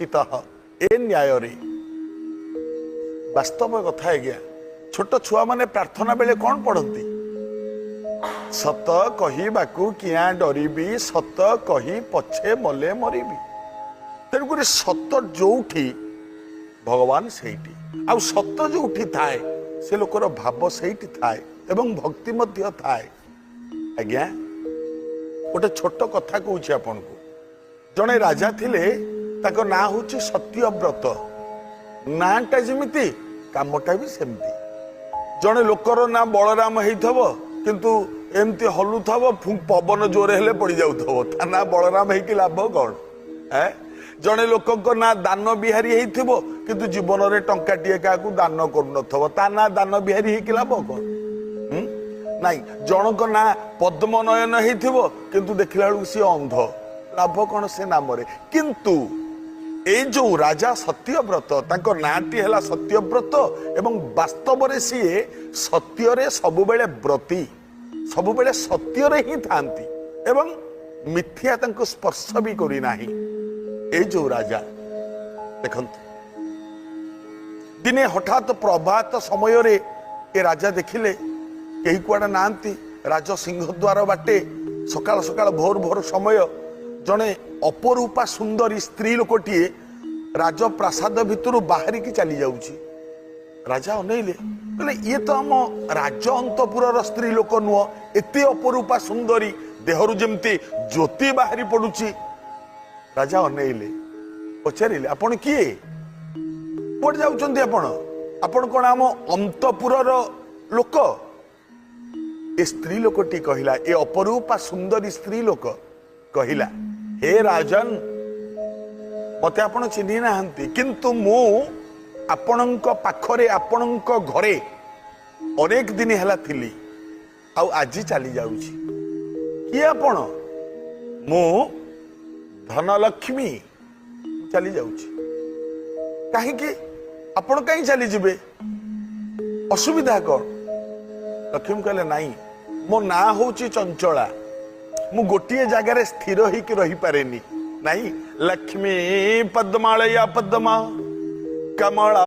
प्रतिष्ठित ए न्याय रे वास्तव कथा है गया छोट छुआ माने प्रार्थना बेले कौन पढ़ती सत कहवाकू किया डरबी सत कही पछे मले मरबी तेणुक सत जोठी भगवान सेठी आ सत जोठी थाए से लोकर भाव सेठी थाए एवं भक्ति मध्य थाए आज्ञा गोटे छोट कथा कहूँ आपन को जड़े राजा थिले ताको ना होची सत्यव्रत नाटा जमिति कामटा भी सेमती जड़े लोकर ना बलराम हेइथबो किंतु एमती हलुथबो पवन जोरे हेले पड़ जाउथबो ता ना बलराम हेकि लाभ कौन है जड़े लोक ना दान बिहारी हेइथिबो किंतु जीवन रे टंकाटिए काकू दान करूनथबो ता ना दान बिहारी हेकि लाभ कौन नाई जनक ना पद्मनयन हेइथिबो किंतु देखिला बेलू सी अंध लाभ कौन से नाम रे किंतु ए जो राजा सत्यव्रत तांको नाटी हैला सत्यव्रत एवं वास्तव रे सीए सत्य रे सबुबेले व्रती सबुबेले सत्य रे ही थांती एवं मिथ्या तांको स्पर्श भी करी नाही ए जो राजा देखंतु दिने हठात प्रभात समय रे ए राजा देखिले केही कुआडा नांती राज सिंहद्वार बाटे सकाळ सकाळ भोर भोर समय जड़े अपरूपा सुंदरी स्त्री लोकटीए राजप्रासाद भितर बाहरी की चली जाऊची राजा अनैले कहले ये तो आम राज अंतपुर स्त्री लोक नुह एते अपरूपा सुंदरी देहरु जमती ज्योति बाहरी पड़ुची राजा अनैले पचारिले आपण किए कोड जाउचंदी आपण कोन आम अंतपुर लोक ए स्त्री लोकटी कहिला ए अपरूपा सुंदरी स्त्री लोक कहिला हे राजन मते आपण चिन्ही नाहंती किंतु मु आपणक पाखरे आपणक घरे अनेक दिन हैला थिली आ आज चली जाउची कि आपण मु धनलक्ष्मी चली जाउची काहे कि आपण काहे चली जिबे असुविधा कोन लक्ष्मी कहले नाही मो ना होची चंचला मु गोटे जगार स्थिर होकर रही पारे नहीं लक्ष्मी पद्मालया पद्मा कमला